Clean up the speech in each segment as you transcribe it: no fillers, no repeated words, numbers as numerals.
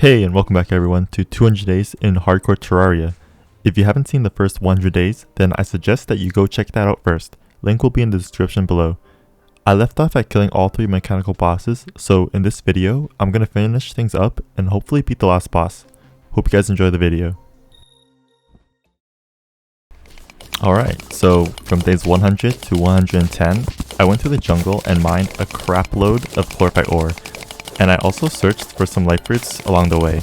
Hey, and welcome back everyone to 200 Days in Hardcore Terraria. If you haven't seen the first 100 days, then I suggest that you go check that out first. Link will be in the description below. I left off at killing all 3 mechanical bosses, so in this video, I'm gonna finish things up and hopefully beat the last boss. Hope you guys enjoy the video. Alright, so from days 100 to 110, I went to the jungle and mined a crap load of chlorophyte ore. And I also searched for some life fruits along the way.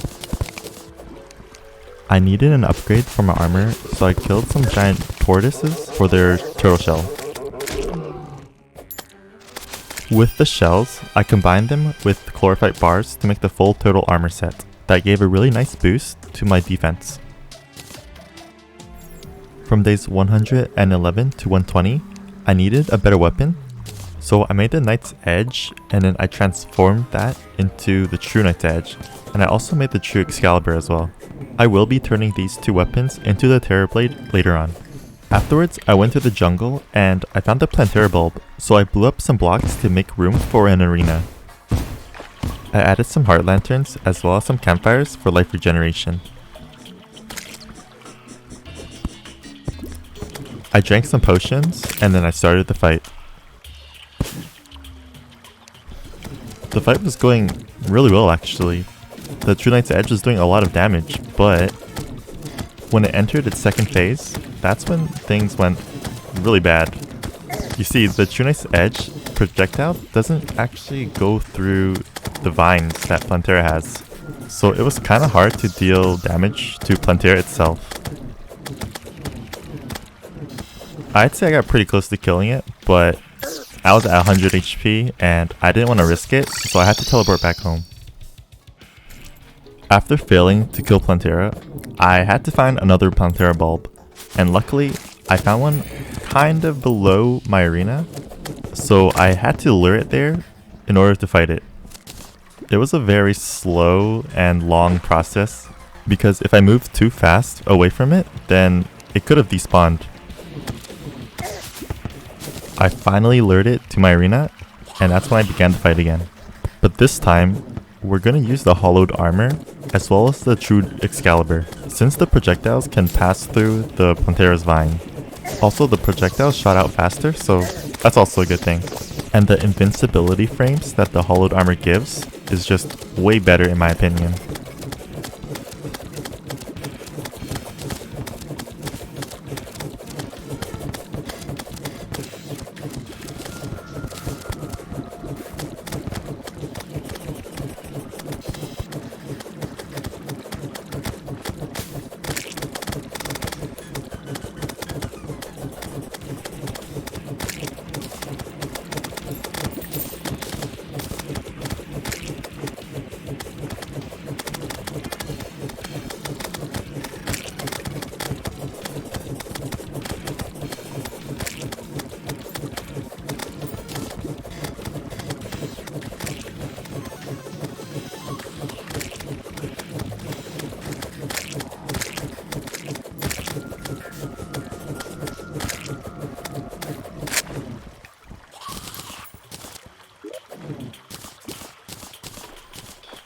I needed an upgrade for my armor, so I killed some giant tortoises for their turtle shell. With the shells, I combined them with chlorophyte bars to make the full turtle armor set. That gave a really nice boost to my defense. From days 111 to 120, I needed a better weapon. So I made the Knight's Edge, and then I transformed that into the True Knight's Edge, and I also made the True Excalibur as well. I will be turning these 2 weapons into the Terror Blade later on. Afterwards, I went to the jungle, and I found the Plantera bulb, so I blew up some blocks to make room for an arena. I added some heart lanterns, as well as some campfires for life regeneration. I drank some potions, and then I started the fight. The fight was going really well actually. The True Knight's Edge was doing a lot of damage, but when it entered its second phase, that's when things went really bad. You see, the True Knight's Edge projectile doesn't actually go through the vines that Plantera has, so it was kind of hard to deal damage to Plantera itself. I'd say I got pretty close to killing it, but I was at 100 HP and I didn't want to risk it, so I had to teleport back home. After failing to kill Plantera, I had to find another Plantera bulb, and luckily I found one kind of below my arena, so I had to lure it there in order to fight it. It was a very slow and long process, because if I moved too fast away from it, then it could have despawned. I finally lured it to my arena, and that's when I began the fight again. But this time, we're gonna use the hollowed armor, as well as the true Excalibur, since the projectiles can pass through the Plantera's vine. Also, the projectiles shot out faster, so that's also a good thing. And the invincibility frames that the hollowed armor gives is just way better in my opinion.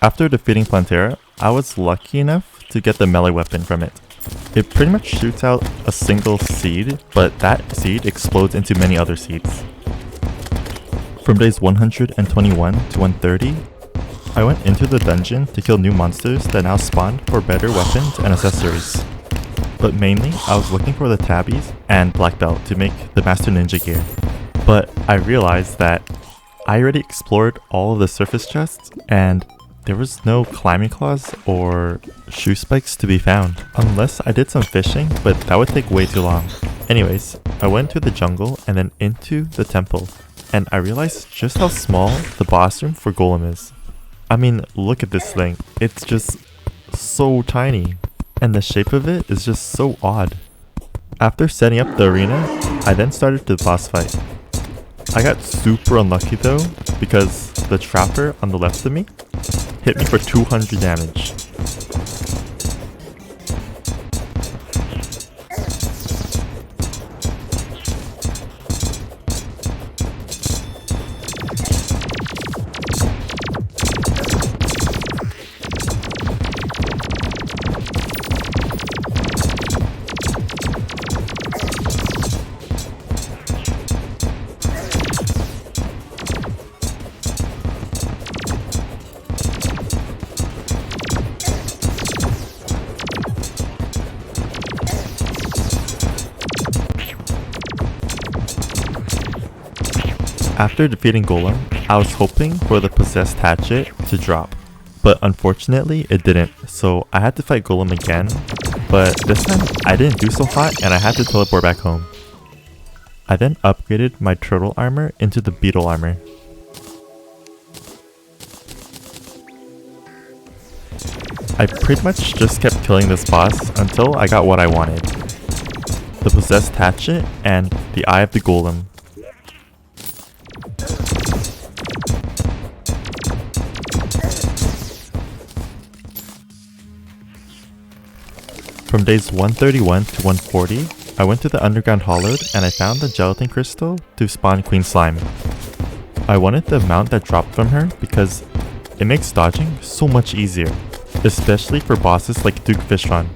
After defeating Plantera, I was lucky enough to get the melee weapon from it. It pretty much shoots out a single seed, but that seed explodes into many other seeds. From days 121 to 130, I went into the dungeon to kill new monsters that now spawned for better weapons and accessories. But mainly, I was looking for the tabbies and black belt to make the Master Ninja gear. But I realized that I already explored all of the surface chests, and there was no climbing claws or shoe spikes to be found, unless I did some fishing, but that would take way too long. Anyways, I went to the jungle and then into the temple, and I realized just how small the boss room for Golem is. I mean, look at this thing, it's just so tiny, and the shape of it is just so odd. After setting up the arena, I then started the boss fight. I got super unlucky though, because the trapper on the left of me hit me for 200 damage. After defeating Golem, I was hoping for the possessed hatchet to drop, but unfortunately it didn't, so I had to fight Golem again, but this time I didn't do so hot and I had to teleport back home. I then upgraded my turtle armor into the beetle armor. I pretty much just kept killing this boss until I got what I wanted. The possessed hatchet and the eye of the golem. From days 131 to 140, I went to the underground hollowed and I found the gelatin crystal to spawn Queen Slime. I wanted the mount that dropped from her because it makes dodging so much easier, especially for bosses like Duke Fishron.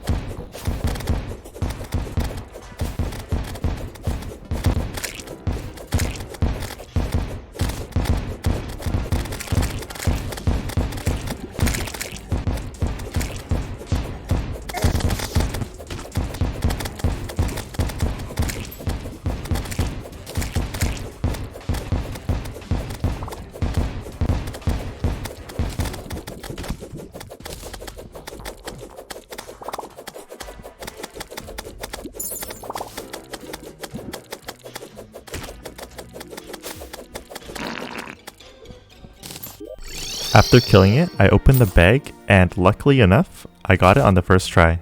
After killing it, I opened the bag and luckily enough, I got it on the first try.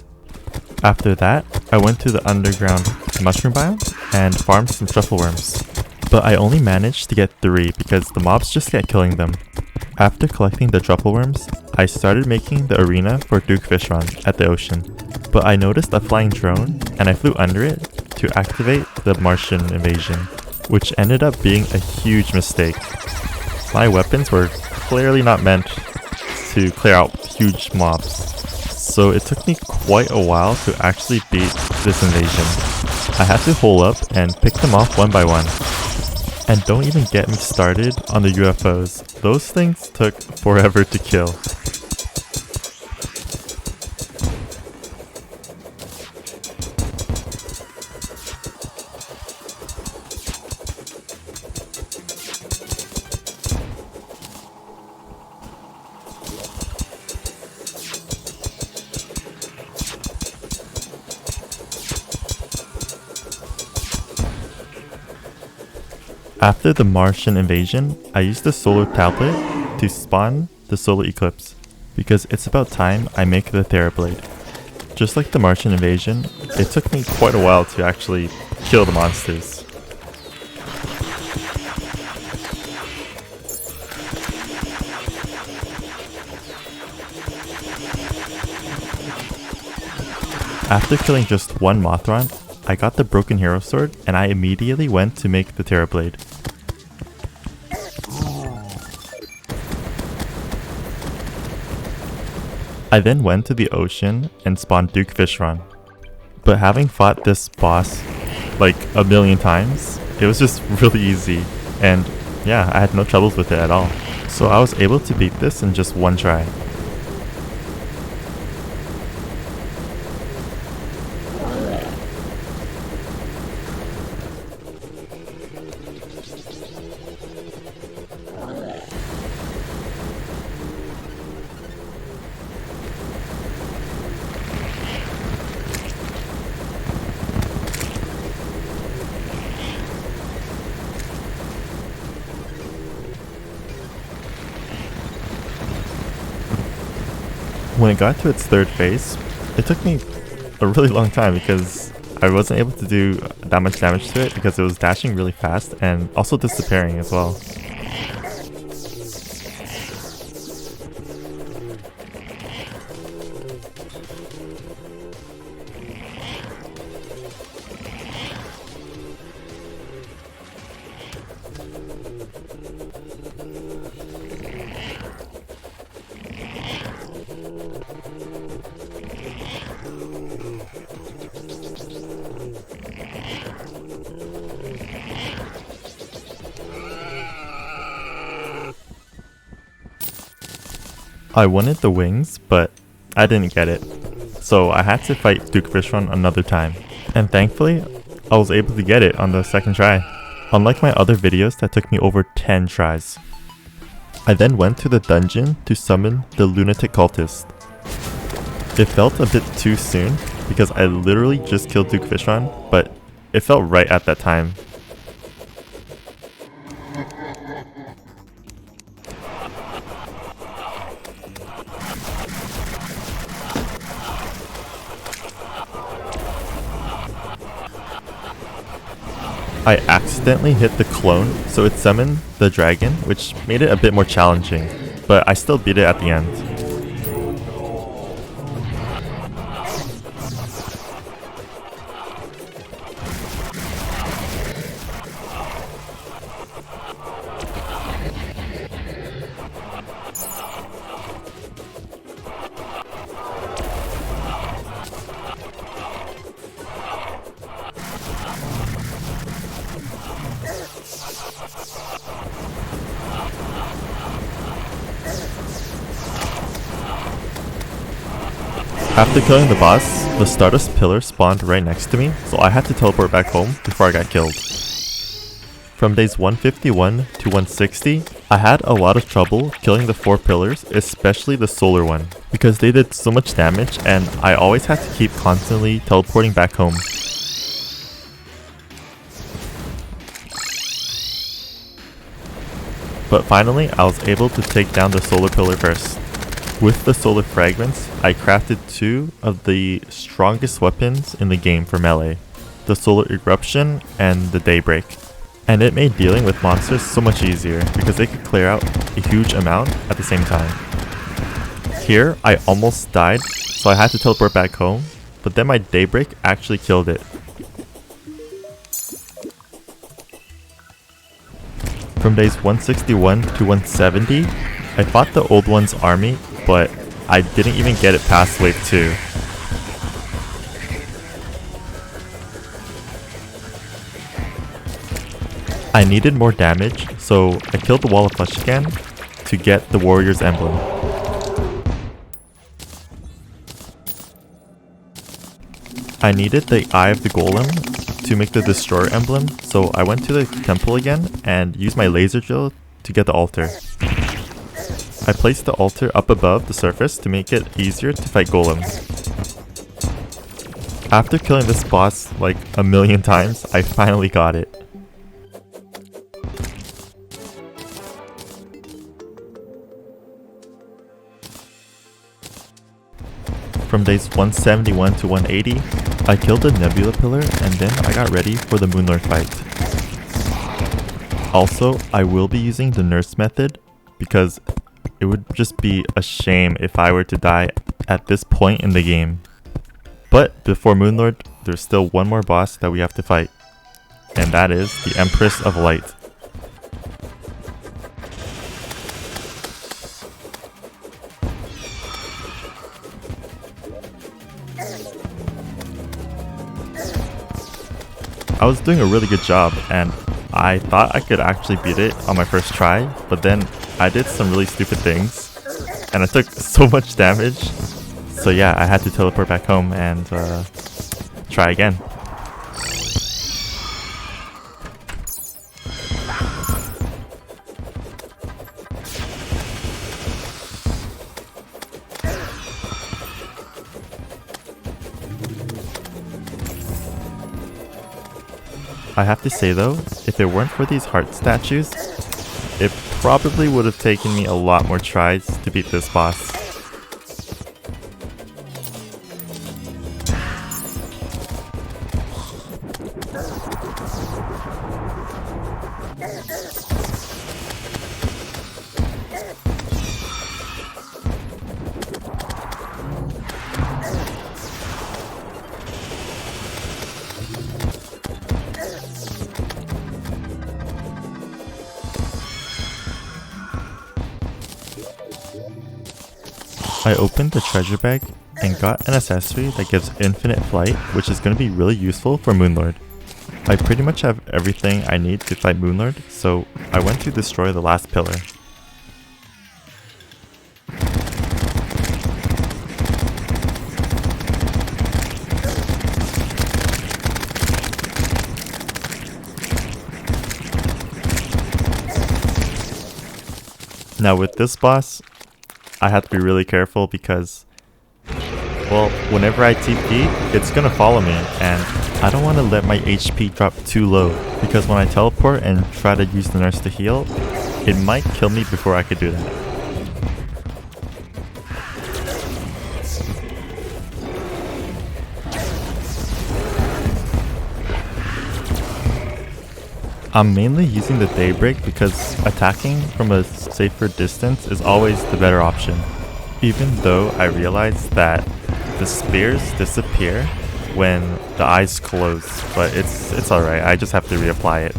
After that, I went to the underground mushroom biome and farmed some truffle worms. But I only managed to get 3 because the mobs just kept killing them. After collecting the truffle worms, I started making the arena for Duke Fishron at the ocean. But I noticed a flying drone and I flew under it to activate the Martian Invasion, which ended up being a huge mistake. My weapons were clearly not meant to clear out huge mobs, so it took me quite a while to actually beat this invasion. I had to hole up and pick them off one by one. And don't even get me started on the UFOs, those things took forever to kill. After the Martian Invasion, I used the solar tablet to spawn the solar eclipse, because it's about time I make the Therablade. Just like the Martian Invasion, it took me quite a while to actually kill the monsters. After killing just one Mothron, I got the Broken Hero Sword and I immediately went to make the Terrablade. I then went to the ocean and spawned Duke Fishron. But having fought this boss like a million times, it was just really easy, and yeah, I had no troubles with it at all. So I was able to beat this in just one try. When it got to its third phase, it took me a really long time because I wasn't able to do that much damage to it because it was dashing really fast and also disappearing as well. I wanted the wings, but I didn't get it, so I had to fight Duke Fishron another time, and thankfully, I was able to get it on the second try. unlike my other videos that took me over 10 tries. I then went to the dungeon to summon the lunatic cultist. It felt a bit too soon because I literally just killed Duke Fishron, but it felt right at that time. I accidentally hit the clone, so it summoned the dragon, which made it a bit more challenging, but I still beat it at the end. After killing the boss, the Stardust Pillar spawned right next to me, so I had to teleport back home before I got killed. From days 151 to 160, I had a lot of trouble killing the 4 pillars, especially the solar one, because they did so much damage and I always had to keep constantly teleporting back home. But finally, I was able to take down the solar pillar first. With the solar fragments, I crafted 2 of the strongest weapons in the game for melee, the solar eruption and the daybreak. And it made dealing with monsters so much easier because they could clear out a huge amount at the same time. Here, I almost died, so I had to teleport back home, but then my daybreak actually killed it. From days 161 to 170, I fought the old one's army, but I didn't even get it past wave 2. I needed more damage, so I killed the Wall of Flesh again to get the Warrior's Emblem. I needed the Eye of the Golem to make the Destroyer Emblem, so I went to the temple again and used my laser drill to get the altar. I placed the altar up above the surface to make it easier to fight golems. After killing this boss like a million times, I finally got it. From days 171 to 180, I killed the Nebula Pillar and then I got ready for the Moonlord fight. Also, I will be using the nurse method because it would just be a shame if I were to die at this point in the game. But before Moonlord, there's still one more boss that we have to fight, and that is the Empress of Light. I was doing a really good job and I thought I could actually beat it on my first try, but then I did some really stupid things and I took so much damage. So yeah, I had to teleport back home and try again. I have to say though, if it weren't for these heart statues, it probably would have taken me a lot more tries to beat this boss. I opened the treasure bag and got an accessory that gives infinite flight, which is going to be really useful for Moonlord. I pretty much have everything I need to fight Moonlord, so I went to destroy the last pillar. Now with this boss, I have to be really careful because, well, whenever I TP, it's gonna follow me, and I don't want to let my HP drop too low, because when I teleport and try to use the nurse to heal, it might kill me before I could do that. I'm mainly using the Daybreak because attacking from a safer distance is always the better option. Even though I realize that the spears disappear when the eyes close, but it's alright, I just have to reapply it.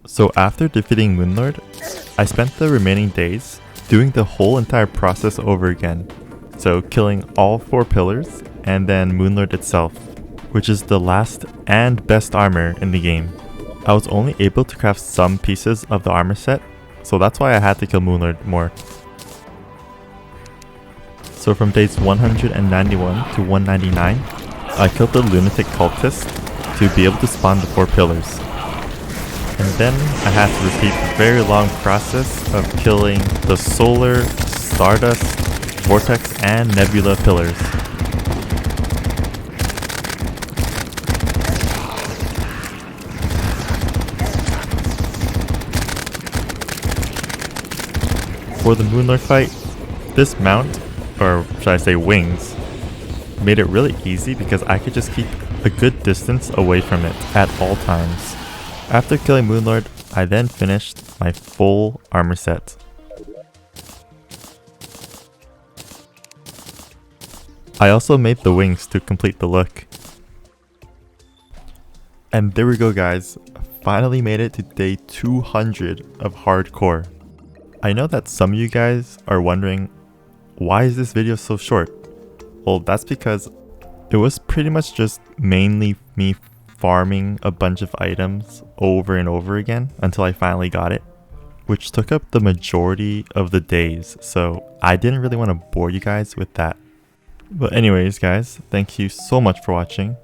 So after defeating Moonlord, I spent the remaining days doing the whole entire process over again. So killing all 4 pillars and then Moonlord itself, which is the last and best armor in the game. I was only able to craft some pieces of the armor set, so that's why I had to kill Moonlord more. So from days 191 to 199, I killed the lunatic cultist to be able to spawn the 4 pillars. And then I had to repeat the very long process of killing the Solar, Stardust, Vortex, and Nebula pillars. For the Moonlord fight, this mount, or should I say wings, made it really easy because I could just keep a good distance away from it at all times. After killing Moonlord, I then finished my full armor set. I also made the wings to complete the look. And there we go guys, finally made it to day 200 of hardcore. I know that some of you guys are wondering, why is this video so short? Well, that's because it was pretty much just mainly me farming a bunch of items over and over again until I finally got it, which took up the majority of the days, so I didn't really want to bore you guys with that. But anyways guys, thank you so much for watching.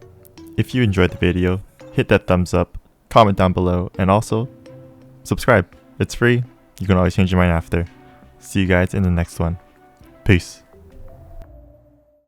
If you enjoyed the video, hit that thumbs up, comment down below, and also subscribe. It's free, you can always change your mind after. See you guys in the next one. Peace.